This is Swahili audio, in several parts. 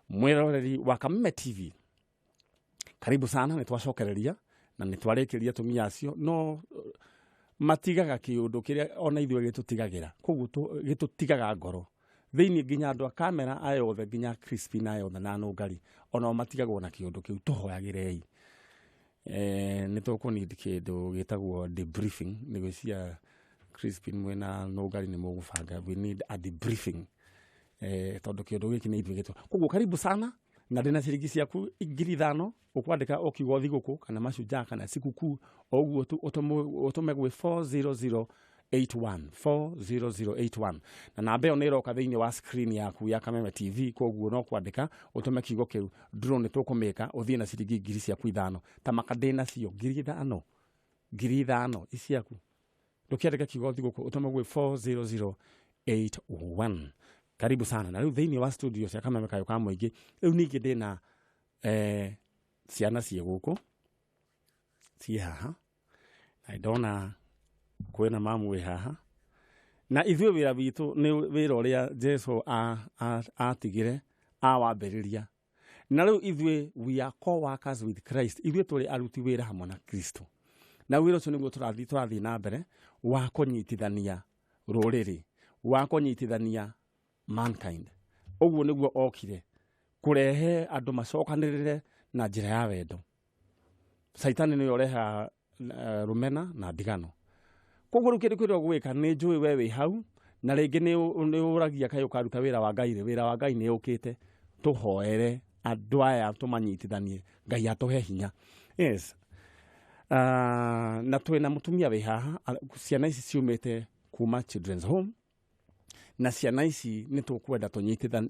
mwiroreri wa Kameme TV. Karibu sana, nitwacokereria na nitwarekeria tumia acio no matigaga kiundu kiria ona ithuĩ gitutigagira koguo gitutigaga ngoro thiini nginya andu a kamera ayothe nginya Crispin ayothe na Nũngari ona matigagwo na kiundu kiu tuhoyagirei nitukunidi kindu gitagwo debriefing nigucia Crispin mwena Nũngari ni mugubanga we need a debriefing tondu kiundu giki ni ithuĩ gitu koguo karibu sana na ndina ciringi ciaku 5,000 ukwandika okiugo thiguku kana mashujaa kana sikuku oguo utume gwe 40081 na namba ĩyo nĩ ĩroka thĩinĩ wa screen yaku ya Kameme TV koguo no kwandika utume kiugo kiu drone tukumeka uthie na ciringi 5,000 ciaku ta makadena cio 5,000 iciaku ndukiandika kiugo thiguku utume gwe 40081. Karibu sana na riu thĩinĩ wa studio cia Kameme kayo ka muingi riu ningi ndina ciana cie guku cie haha na ndona kwena mamu we haha na ithuĩ wĩra witũ nĩ wĩra ũrĩa Jesu atigire awambĩrĩria na rĩu ithuĩ we are co-workers with Christ ithuĩ tũrĩ aruti wĩra hamwe na Kristo na wĩra ũcio nĩguo tũrathiĩ na mbere wa kũnyitithania rũrĩrĩ wa kũnyitithania mankind oguo nĩguo okire kurehe andu macokanĩrĩre na njĩra ya wendo. Saitani nĩ ũreha rumena na ndigano koguo rĩu kĩndũ kĩrĩa ũgwĩka nĩ njũĩ we wĩ hau na rĩngĩ nĩ ũragia kaĩ ũkaruta wĩra wa Ngai wĩra wa Ngai nĩ ũkĩte tũhoere andũ aya tũmanyitithanie Ngai atũhe hinya. Yes na twĩna mũtumia wĩ haha ciana ici ciumĩte kuma children's home na ciana ici nĩ tũkwenda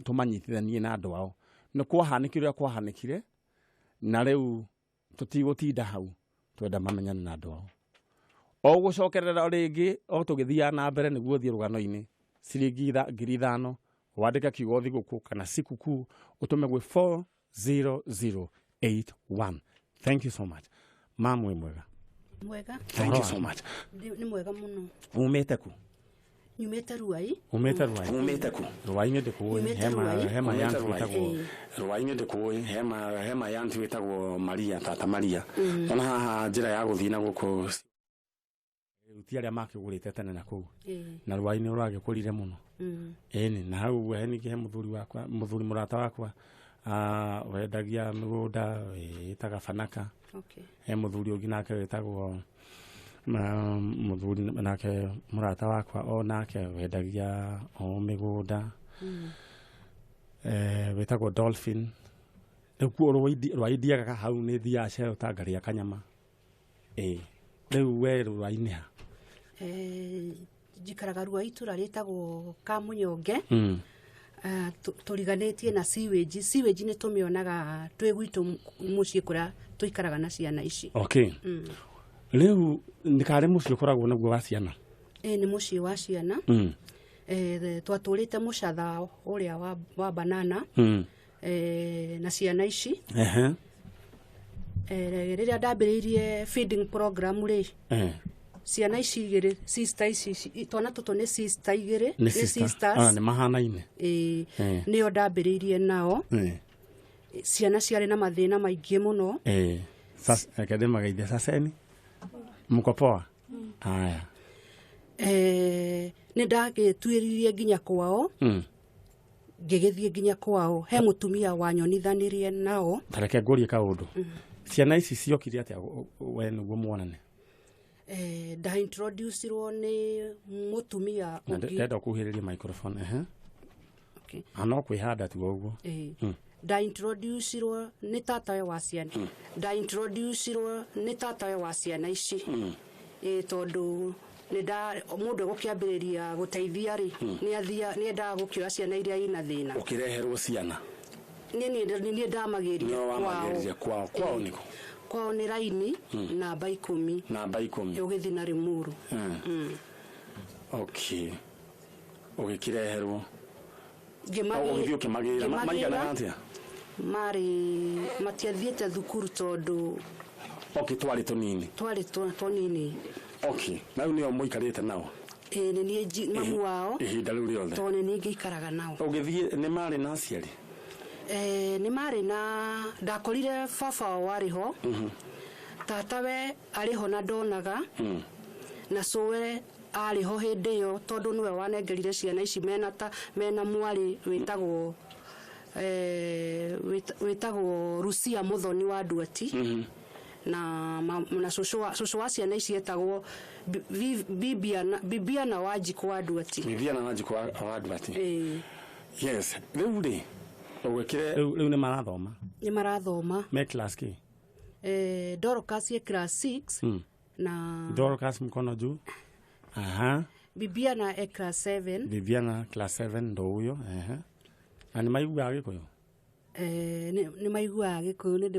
tũmanyitithanie na andũ ao nĩ kwahanĩkire kwahanĩkire na rĩu tũtigũtinda hau twenda mamenyane na andũ ao o gũcokerera rĩngĩ o tũgĩthia na mbere nĩguo thiĩ rũgano-inĩ ciringi 5,000 wandĩka kiugo thiguku kana sikuku utume gwe 40081. Thank you so much. Mamu wĩ mwega? Mwega. Thank you so much. Ni mwega muno. Umĩte ku? Nyumĩte Ruai. Umĩte Ruai? Umĩte ku? Ruai-inĩ ndĩkũĩ hema yantu wĩtagwo Ruai-inĩ ndĩkũĩ hema yantu wĩtagwo Maria tata Maria ona haha njĩra ya gũthiĩ na gũkũ ruti arĩa makĩgũrĩte tene na kũu na Ruai-inĩ ũragĩkũrire mũno ĩni na hau ningĩ he mũthuri mũrata wakwa wendagia mĩgũnda wĩtaga Banaka he mũthuri ũngĩ nake wĩtagwo mũthuri nake mũrata wakwa o nake wendagia o mĩgũnda wĩtagwo Dolphin rĩu Ruai-ndiagaga hau nĩ thiaga shelter ngaria kanyama rĩu we Ruai-inĩ ha njikaraga Ruai itura rĩtagwo Kamunyonge tũriganĩtie na sewage nĩ tũmĩonaga twĩ gwitũ mũciĩ kũrĩa tũikaraga na ciana ici. Okay. Leo nikarĩ mũciĩ ũkoragwo naguo wa ciana? Nĩ mũciĩ wa ciana. Twatũrĩte mũcatha ũrĩa wa banana na ciana ici. Rĩrĩa ndambĩrĩirie feeding program rĩ ciana ici igĩrĩ sister ici twana tũtũ nĩ sister igĩrĩ nĩ sisters nĩ mahanaine nĩo ndambĩrĩirie nao ciana ciarĩ na mathĩna maingĩ mũno akende magaithia saseni mko poa haya nĩ ndagĩtuĩririe nginya kwao ngĩgĩthiĩ nginya kwao he mũtumia wanyonithanirie nao tareke ngũrie kaũndũ ciana ici ciokire atĩa we nĩguo muonane da introduce ro nĩ mũtumia ũngĩ ndenda kuhĩrĩria microphone okay ano kwĩhanda tu ũguo da introduce ro nĩ tatawe wa ciana da introduce ro nĩ tatawe wa ciana ici tondũ nĩ mũndũ gũkĩambĩrĩria gũteithia rĩ nĩ endaga gũkĩoya ciana iria ina thĩna ũkĩreherwo ciana niĩ ndamagĩria kwao nĩko kwao nĩ Raini namba 10 ũgĩthiĩ na Limuru. Okay ũgĩkĩreherwo ũgĩthiĩ ũkĩmagĩrĩra maigana atĩa marĩ matiathiĩte thukuru tondũ okay twarĩ tũnini okay na nĩo mũikarĩte nao nĩ niĩ mamu wao ihinda rĩu rĩothe tondũ nĩ ngĩikaraga nao ũgĩthiĩ nĩ marĩ na aciari nĩ marĩ na ndakorire baba warĩ ho tatawe arĩ ho na ndonaga na sowe arĩ ho hĩndĩ ĩyo tondũ nĩwe wanengerire ciana ici mena mwarĩ wĩtagwo Rucia Muthoni wa Nduati na cucu wa ciana ici etagwo Bibiana Wanjiku wa Nduati. Bibiana Wanjiku wa Nduati. Yes, rĩu nĩ marathoma. Nĩ marathoma. Me class kĩ? Dorcas ye class 6 na Dorcas mkono juu. Aha. Bibiana e class 7. Bibiana class 7 ndo huyo. Na nĩ maiguaga Gĩkũyũ? Nĩ maiguaga Gĩkũyũ, nĩ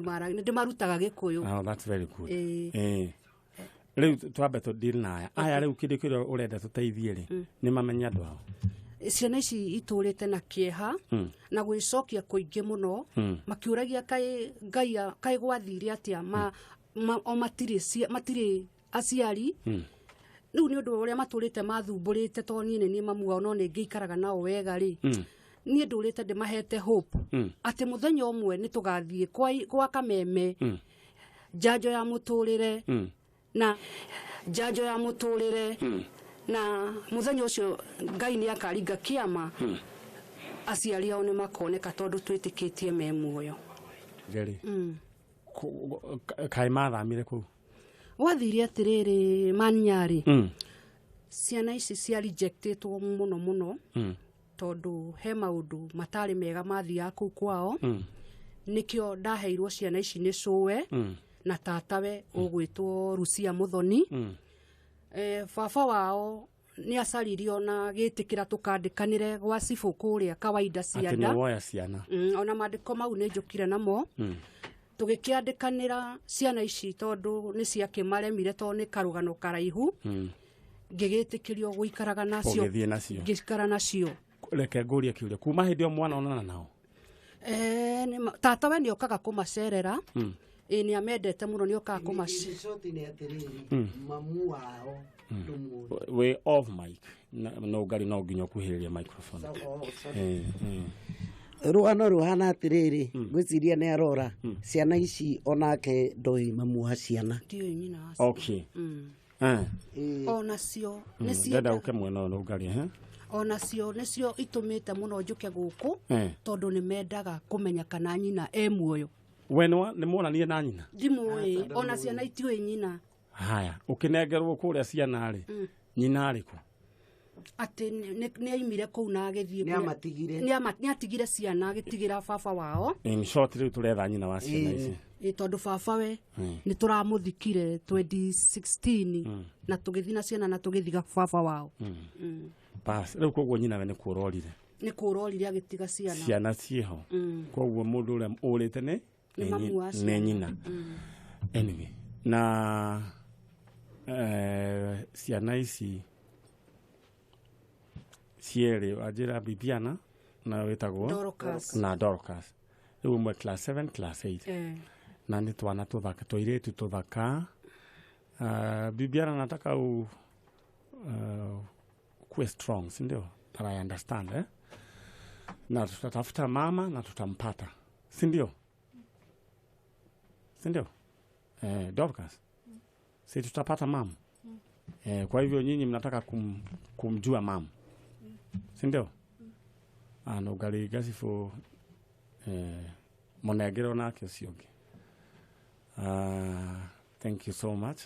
ndĩmarutaga Gĩkũyũ. Oh, that's very good. Rĩu twambe to deal na aya rĩu kĩrĩa ũrenda tũteithie rĩ nĩ mamenya andũ ao. Ciana ici itũrĩte na kĩeha na gwĩcokia kũingĩ mũno makiũragia kaĩ gwathire atĩa o matirĩ aciari. Rĩu nĩ ũndũ ũrĩa matũrĩte mathumbũrĩte to niĩ mamu wao no nĩ ngĩikaraga nao wega rĩ niĩ ndũrĩte ndĩmahete hope atĩ mũthenya ũmwe nĩ tũgathiĩ kwa Kameme njanjo ya mũtũrĩre na njanjo ya mũtũrĩre na mũthenya ũcio Ngai nĩ akaringa kĩama aciari ao nĩ makoneka tondũ twĩtĩkĩtie me muoyo. Geri. Kaĩ mathamire kũu? Wathire atĩrĩrĩ Maniarĩ. Ciana ici cia rejectĩtwo mũno tondũ he maũndũ matarĩ mega mathiaga kũu kwao. Nĩkĩo ndaheirwo ciana ici nĩ Sowe na tatawe ũgwĩtwo Rucia Muthoni. Baba wao nĩ acaririo na gĩtĩkĩra tũkandĩkanĩre gwa cibũ kũrĩa kawaida Ciana. Atĩ nĩ woya ciana. Ona mandĩko mau nĩ njũkire namo. Tũgĩkĩandĩkanĩra ciana ici tondũ nĩ ciakĩmaremire tondũ nĩ karũgano karaihu. Ngĩgĩtĩkĩrio gũikaraga nacio. Ngĩikara nacio. Reke ngũrie kĩũria kuma hĩndĩ ĩyo mwana onana nao? Tatawe nĩ okaga kũmacerera. Nĩ amendete mũno nĩ okaga mamu wao. We off mic. No Ngari no nginya kuhĩrĩria microphone. Ruhana atĩrĩrĩ gwĩciria nĩ arora ciana ici onake ndoĩ mamu wa ciana. Okay. Onacio ndenda ũke mwena ũyũ Ngari onacio nĩcio itũmĩte mũno njũke gũkũ tondũ nĩ mendaga kũmenya kana nyina e muoyo. We nĩ muonanie na nyina? Ndimũĩ, ona ciana itiũĩ nyina. Haya, ũkĩnengerwo kũrĩa ciana rĩ nyina arĩkũ? Atĩ nĩ aimire kũu na agĩthiĩ nĩ atigire ciana agĩtigĩra baba wao. In short rĩu tũretha nyina wa ciana ici. Tondũ baba we nĩ tũramũthikire 2016 na tũgĩthiĩ na ciana na tũgĩthiga baba wao. Bas rĩu koguo nyina we nĩ kũrorire. Nĩ kũrorire agĩtiga ciana ciho. Koguo mũndũ ũrĩa ũrĩte nĩ nyina. Anyway, na ciana ici cierĩ ajira Bibiana na wĩtagwo na Dorcas. Rĩu ũmwe class 7 class 8. Na nĩ twana tũthaka tũirĩtu tũthaka. Bibiana nataka kuwe strong, si ndio? That I understand, na tutatafuta mama na tutampata, si ndio? Si ndio? Dorcas, si tutapata mama? Kwa hivyo nyinyi mnataka kumjua mama, si ndio? No Ngari gacibũ mũnengero nake ũcio ũngĩ. Thank you so much.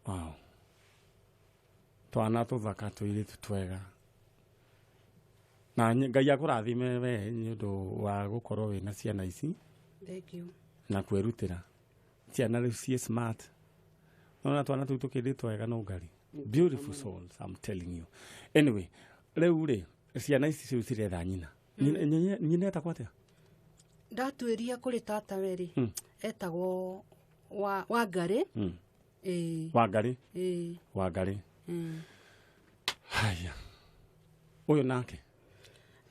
Wow. Twana tũthaka tũirĩtu twega. Na Ngai akũrathime we nĩ ũndũ wa gũkorwo wĩna ciana ici. Thank you. Na kwĩrutĩra. Ciana rĩu ciĩ smart. Na twana tũu tũkĩrĩtwo wega no Ngari. Beautiful souls, I'm telling you. Anyway, rĩu rĩ ciana ici ciu ciretha nyina. Nyina etagwo atĩa? Ndatuĩria kũrĩ tata weri etagwo Wangari. Wangari? Wangari. Haya. Ũyũ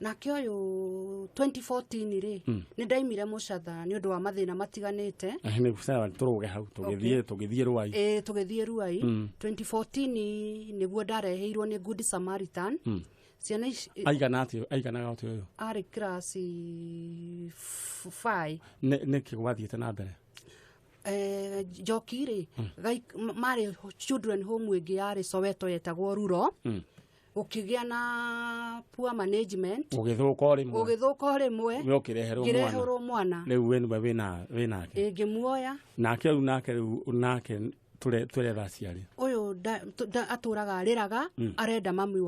nake ũyũ 2014 rĩ nĩ ndaimire mũcatha nĩ ũndũ wa mathĩna matiganĩte. Nĩ gũcaga tũrũge hau tũgĩthiĩ Ruai. Tũgĩthiĩ Ruai 2014 nĩguo ndareheirwo nĩ Good Samaritan ciana ici aigana atio arĩ class 5 nĩ kĩgwathiĩte na mbere Njoki-rĩ marĩ children home ĩngĩ yarĩ Soweto yetagwo Ruro ũkĩgĩa na poor management ũgĩthũka rĩmwe ngĩreherwo mwana rĩu wĩnake ngĩmuoya nake nake tũretha aciari ũyũ atũraga arĩraga arenda mamu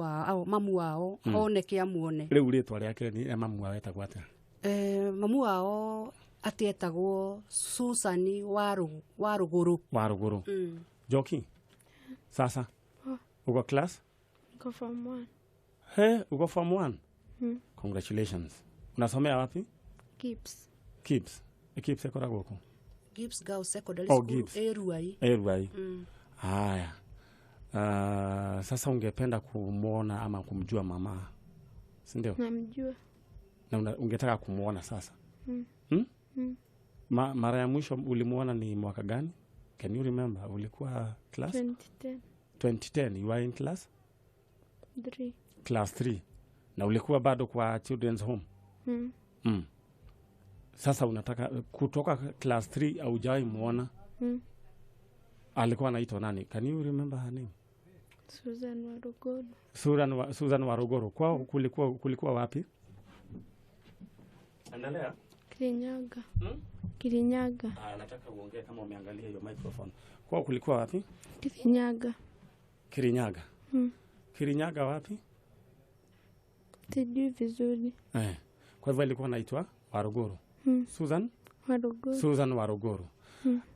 wao oneke amuone rĩu rĩtwa rĩake mamu wao etagwo atĩa mamu wao atietagwo Susan Waruguru Njoki sasa uko class Go from 1. He, uko form 1? Congratulations. Unasomea wapi? Gibbs. Gibbs ekora goko. Gibbs Girls Secondary School. Eruai. Haya. Sasa ungependa kumuona ama kumjua mama? Si ndio? Namjua. Na ungetaka kumuona sasa? Mara ya mwisho ulimuona ni mwaka gani? Can you remember? Ulikuwa class? 2010. 2010. You were in class? 3. Class 3. Na ulikuwa bado kwa children's home? Sasa unataka kutoka class 3 au hujai muona? Alikuwa anaitwa nani? Can you remember her name? Susan Waruguru. Susan Waruguru. Kwao kulikuwa wapi? Endelea. Kirinyaga. Kirinyaga. Nataka uongee kama umeangalia hiyo microphone. Kwao kulikuwa wapi? Kirinyaga. Kirinyaga. Kirinyaga wapi? Sijui vizuri. Kwa hivyo alikuwa anaitwa Waruguru. Susan Waruguru.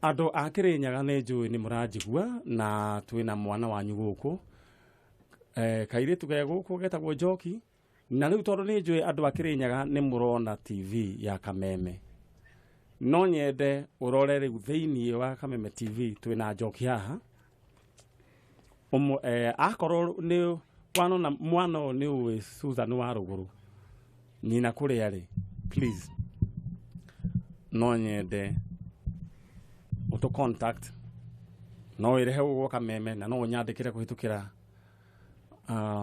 Ado a Kirinyaga nĩ njũĩ nĩ mũranjigua na twĩna mwana wanyu gũkũ. Kairĩtu ge gũkũ getagwo Njoki. Na rĩu tondũ nĩ njũĩ andũ a Kirinyaga nĩ mũrona TV ya Kameme. No nyende ũrore rĩu thĩinĩ wa Kameme TV twĩna Njoki haha. Akorwo nĩ mwana nĩ uwe Susan Waruguru nyina kũrĩa rĩ please no nyende auto contact no irehe ũgwo Kameme na no nyandĩkĩre kũhĩtũkĩra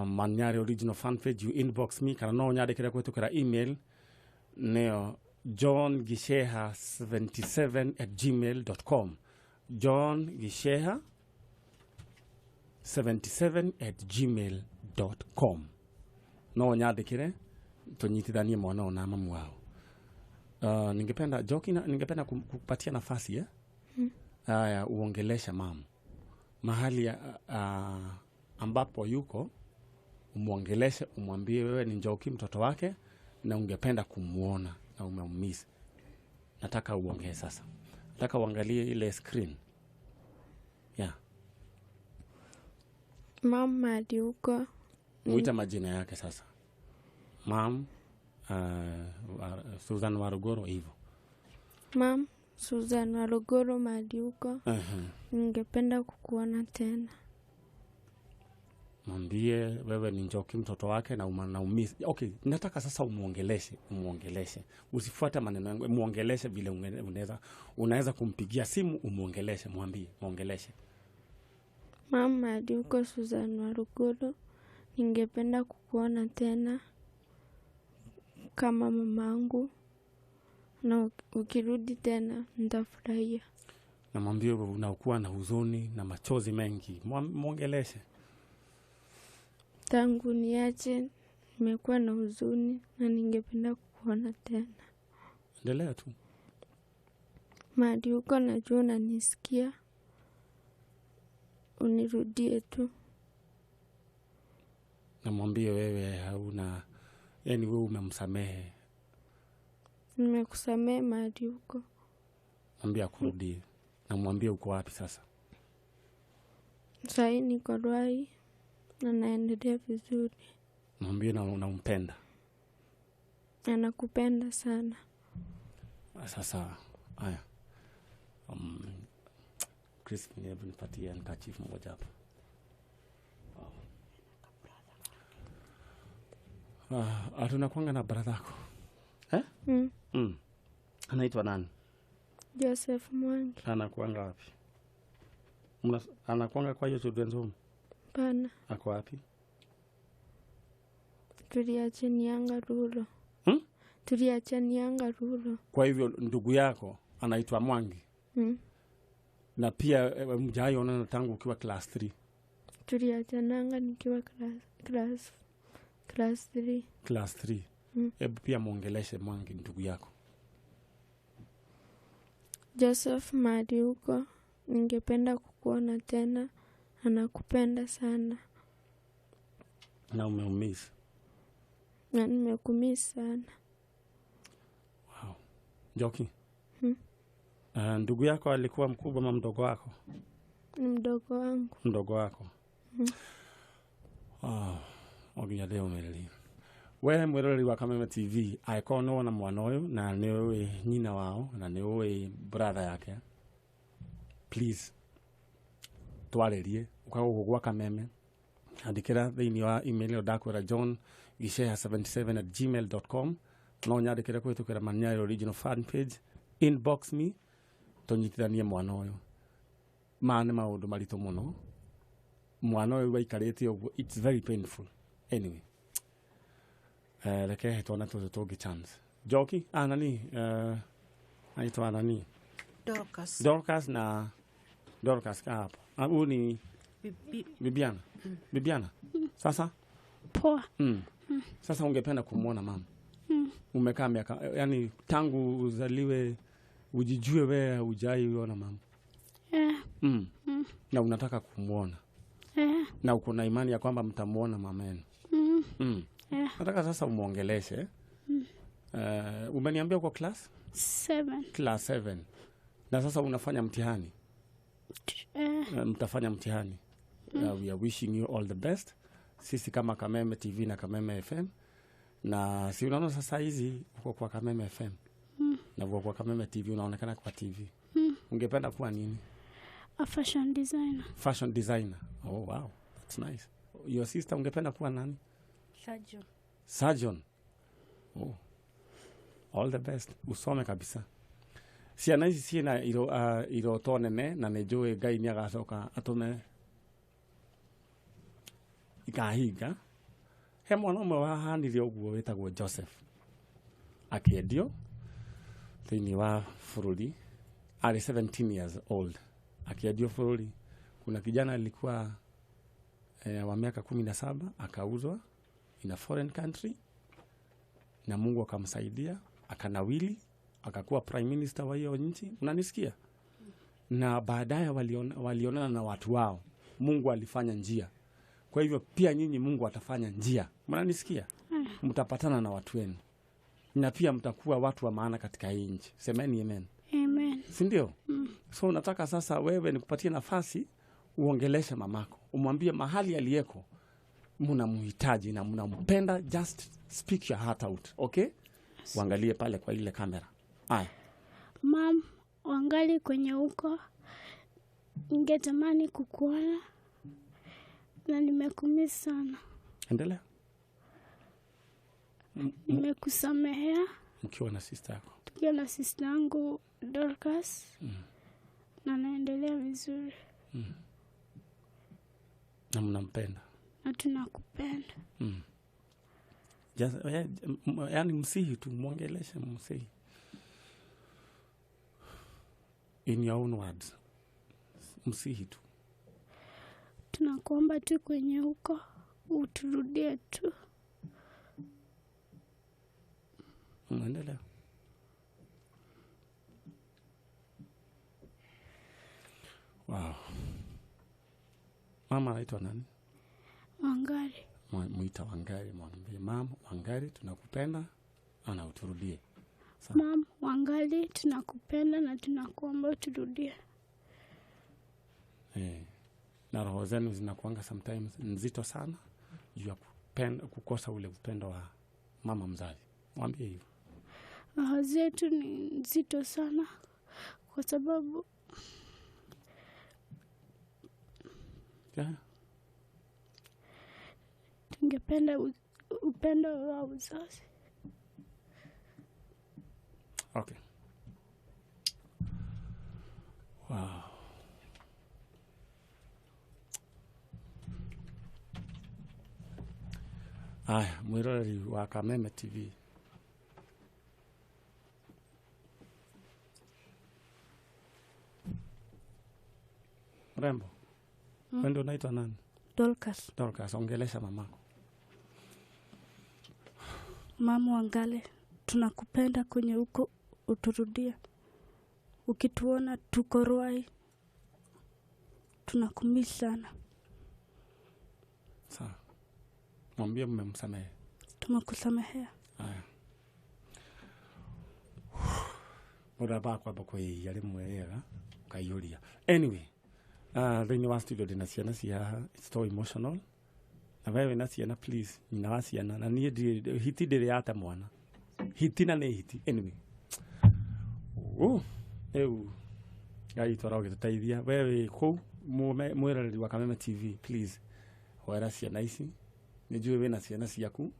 Manyari original fan page you inbox me kana no nyandĩkĩre kũhĩtũkĩra email neo johngisheha77@gmail.com johngisheha 77@gmail.com no nyandĩkĩre tunyitithanie mwana na mamu wao. Ningependa Njoki ningependa kukupatia nafasi uongelesha mama mahali ambapo yuko, umuongeleshe, umwambie wewe ni Njoki mtoto wake na ungependa kumuona na umeumiza. Nataka uongee sasa. Nataka uangalie ile screen. Mama aliuko. Muita majina yake sasa. Mam Susan Waruguru hivyo. Mam Susan Waruguru madiuko. Ningependa kukuona tena. Mwambie wewe ni Njoki mtoto wake na unaumisi. Okay, nataka sasa umuongeleshe. Usifuate maneno yangu, muongeleshe vile unaweza kumpigia simu umuongeleshe, mwambie, muongeleshe. Mama aliuko Susan Waruguru. Ningependa kukuona tena kama mamangu na ukirudi tena nitafurahia. Na mwambie unakuwa na huzuni na machozi mengi, muongeleshe. Tangu niache nimekuwa na huzuni na ningependa kukuona tena. Endelea tu. Mahali uko najua unanisikia. Unirudie tu. Na mwambie wewe hauna, yani wewe umemsamehe. Nimekusamehe mahali uko. Mwambie akurudie. Na mwambie uko wapi sasa? Sasa niko Ruai na naendelea vizuri. Mwambie na unampenda. Anakupenda sana. Sasa haya. Chris hebu nipatie handkerchief moja hapa. Tunakuanga na brother yako. Anaitwa nani? Joseph Mwangi. Anakuanga wapi? Anakuanga kwa hiyo children's home? Pana. Ako wapi? Tuliachanianga Ruro. Tuliachanianga Ruro. Kwa hivyo ndugu yako anaitwa Mwangi. Na pia mjaionana tangu ukiwa class 3. Tuliachananga nikiwa class 3. Class 3. Hebu pia muongeleshe Mwangi ndugu yako. Joseph Mari huko, ningependa kukuona tena. Anakupenda sana. Na umeumiss. Na nimekumiss sana. Wow. Njoki. Ndugu yako alikuwa mkubwa ama mdogo wako? Mdogo wangu. Mdogo wako. Ogia leo meli. Wewe mwerori wa Kameme TV, aikono na mwana uyu na niwe nyina wao na niwe brother yake. Please twaririe ukagugwa Kameme. Andikira thiini wa email odakwira john@gishea77@gmail.com. No nyandikire kwitukira Maniairo Regional Fan Page. Inbox me. Tonyitithanie mwana uyu. Maana maundu marito muno. Mwana uyu waikarite uguo, it's very painful. Anyway. Leke tuona tutogi chance. Joki, nani? Aitwa nani? Dorcas na Dorcas hapa. Huyu ni Bibiana. Bibiana. Sasa? Poa. Sasa ungependa kumuona mama? Umekaa miaka, yani tangu uzaliwe ujijue wewe hujaiona mama? Na unataka kumuona? Na uko na imani ya kwamba mtamuona mama yenu? Nataka sasa umuongeleshe. Umeniambia uko class 7. Class 7. Na sasa unafanya mtihani? Mtafanya mtihani. We are wishing you all the best. Sisi kama Kameme TV na Kameme FM. Na si unaona sasa hizi uko kwa Kameme FM. Na uko kwa Kameme TV, unaonekana kwa TV. Ungependa kuwa nini? A fashion designer. Fashion designer. Oh wow, that's nice. Your sister ungependa kuwa nani? Surgeon. Oh. All the best. Usome kabisa. Ciana ici ciina iroto nene na nijue Ngai ni agacoka atume ikahinga. He mwana umwe wahanire uguo wetagwo Joseph. Akiendio thiini wa bururi ari 17 years old. Akiendio bururi. Kuna kijana alikuwa wa miaka 17 akauzwa in a foreign country na Mungu akamsaidia akanawili akakuwa prime minister wa hiyo nchi. Unanisikia? Na baadaye walionana na watu wao. Mungu alifanya njia. Kwa hivyo pia nyinyi Mungu atafanya njia. Mnanisikia? Mtapatana na watu wenu. Na pia mtakuwa watu wa maana katika hii nchi. Semeni amen. Amen. Si ndio? So nataka sasa wewe nikupatie nafasi uongeleshe mamako. Umwambie mahali aliyeko mnamhitaji na mnampenda, just speak your heart out, okay? Uangalie pale kwa ile kamera. Haya. Mom, wangali kwenye huko. Ningetamani kukuona. Na nimekumisi sana. Endelea. Nimekusamehea. Ukiwa na sister yako. Tukiwa na sister yangu Dorcas. Na naendelea vizuri. Na mnampenda. Na tunakupenda. Yani msihi tu, muongeleshe msihi. In your own words. Msihi tu. Tunakuomba tu kwenye huko uturudie tu. Endelea. Wow. Mama anaitwa nani? Wangari. Muita Wangari, mwambie mama Wangari tunakupenda na uturudie. Mama Wangari tunakupenda na tunakuomba uturudie. Na roho zenu zinakuanga sometimes nzito sana juu ya kukosa ule upendo wa mama mzazi. Mwambie hivyo. Roho zetu ni nzito sana kwa sababu tungependa upendo wa uzazi. Okay. Wow. Aya, mwiroreri wa Kameme TV. Rembo. Wendo unaitwa nani? Dorcas. Dorcas, ongelesha mamako. Mama Wangale, tunakupenda kwenye huko uturudia. Ukituona tuko Ruai, tunakumisi sana. Sawa. Mwambie mmemsamehe. Tumekusamehea. Aya. Ora bakwa bako yari mwega kayuria. Anyway, thini wa studio dina ciana cia it's so emotional. Na wewe na ciana please, nina wa ciana na nie hiti ndiri yata mwana. Hiti na ne hiti. Anyway. Gai twara gituteithia wewe ku mwiroreri wa Kameme TV please. Hoera ciana ici. Nijue wena ciana ciaku.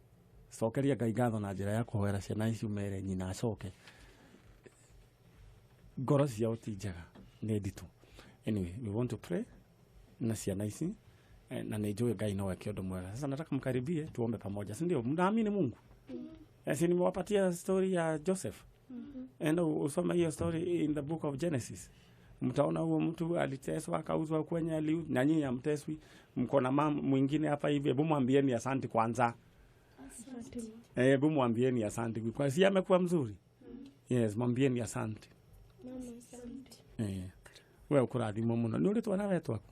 Cokeria Ngai ngatho na njira ya kuhoera ciana ici umere nyina acoke. Ngoro ciao ti njega nĩ nditũ. Anyway, we want to pray na ciana ici na nijue Ngai no eke ũndũ mwega. Sasa nataka mkaribie tuombe pamoja, si ndio? Mnaamini Mungu? Yes, nimewapatia story ya Joseph. Endo usome hiyo story in the book of Genesis. Mtaona huo mtu aliteswa akauzwa kwenye na nyinyi amteswi. Mko na mama mwingine hapa hivi, hebu mwambieni asante kwanza. Asante. Hebu mwambieni asante. Kwa si amekuwa mzuri. Yes, mwambieni asante. Mama asante. Wewe ukurathimwo muno. Ni uri twana wetu ako?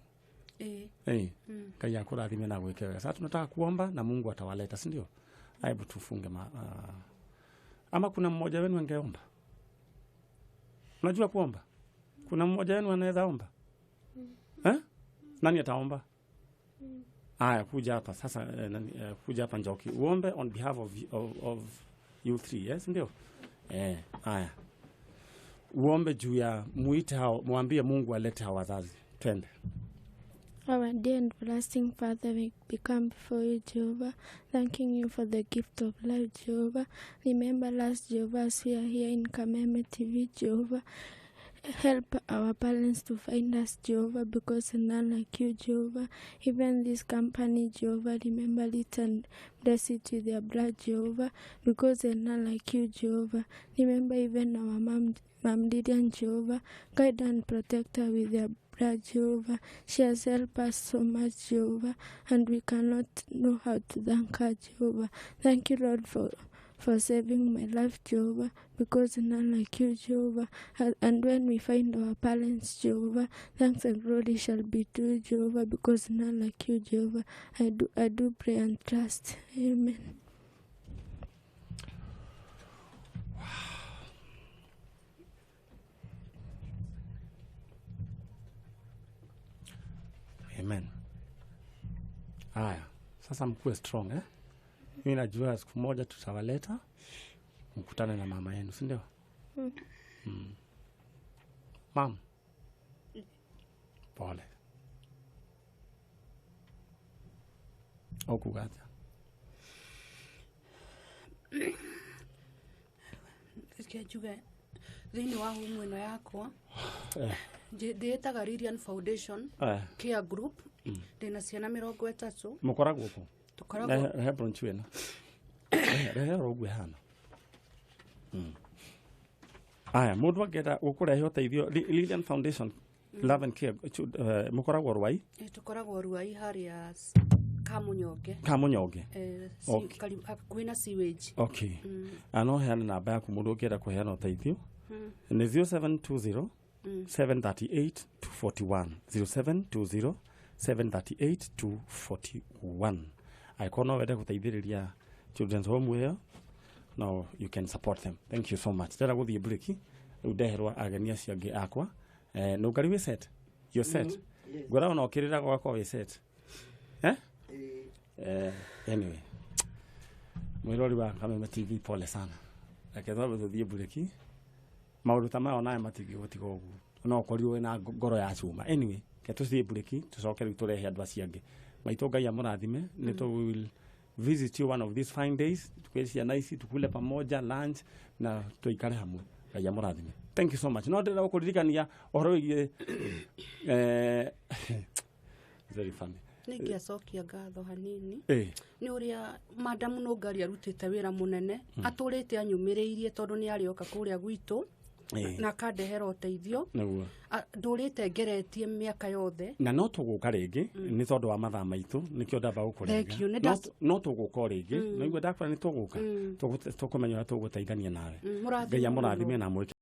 Ngai akurathime na gwike wega. Sasa tunataka kuomba na Mungu atawaleta, si ndio? Hebu tufunge ama kuna mmoja wenu angeomba? Unajua kuomba? Kuna mmoja wenu anaweza omba? Nani ataomba? Aya, kuja hapa sasa. Kuja hapa Njoki uombe on behalf of you three, yes ndio? Aya. Uombe juu ya muite hao, mwambie Mungu alete hao wazazi. Twende. Our dear and everlasting Father, we become before you, Jehovah, thanking you for the gift of life, Jehovah. Remember us, Jehovah, as we are here in Kameme TV, Jehovah. Help our parents to find us, Jehovah, because none like you, Jehovah. Even this company, Jehovah, remember it and bless it with their blood, Jehovah, because none like you, Jehovah. Remember even our mom Lydian, Jehovah, guide and protect her with their blood, Jehovah. She has helped us so much, Jehovah, and we cannot know how to thank her, Jehovah. Thank you, Lord, for saving my life, Jehovah, because none like you, Jehovah. And when we find our parents, Jehovah, thanks and glory shall be to you, Jehovah, because none like you, Jehovah. I do pray and trust. Amen. Amen. Haya, sasa mkuwe strong Mimi najua siku moja tutawaleta mkutane na mama yenu, si ndio? Mama. Pole. Okugaja. Kiajuga thini wa humweno yakwa. Ndetaga Lilian Foundation Care Group. Ndina ciana 30. Mukoragwo ku? Tukoragwo. Hebron chwena. Rogwe hana. Aya, mundu agenda gukurehe uteithio Lilian Foundation Love and Care mukoragwo Ruai? Tukoragwo Ruai haria Kamunyoge. Okay. Kwina sewage. Okay. Ano heana namba yaku mundu ugenda kuheana uteithio. Ni 0720 738 241 0720 738 241. I kono wede kuteithiriria children's home here. Now you can support them. Thank you so much. Tera guthie breaki udeherwa agenia ciangi akwa. No ngari we set. You set. Gora ona okirira gwakwa we set. Anyway. Mwirori wa Kameme TV pole sana. Akethwa guthie breaki. Maundu tamao nae matigi gutiga ugu. No korio na ngoro ya chuma. Anyway, ketuthie breaki tucoke turehe andu aciangi. Maito Ngai amurathime ni to will visit you one of these fine days. Tukwesi nice tukule pamoja lunch na tuikare hamwe. Ngai amurathime. Thank you so much. No ndira gukuririkania ohoro igie very funny. Ningiacokia ngatho hanini ni uria madam Nũngari arutite wira munene aturite anyumiriirie tondu ni arioka kuria gwitu na kandehera uteithio ndurite ngeretie miaka yothe na no tuguka ringi ni tondu wa mathaa maitu nikio ndamba gukurenga no tuguka ringi na igwe ndakora ni tuguka tukumenya tuguteithania nawe Ngai amurathime na mweke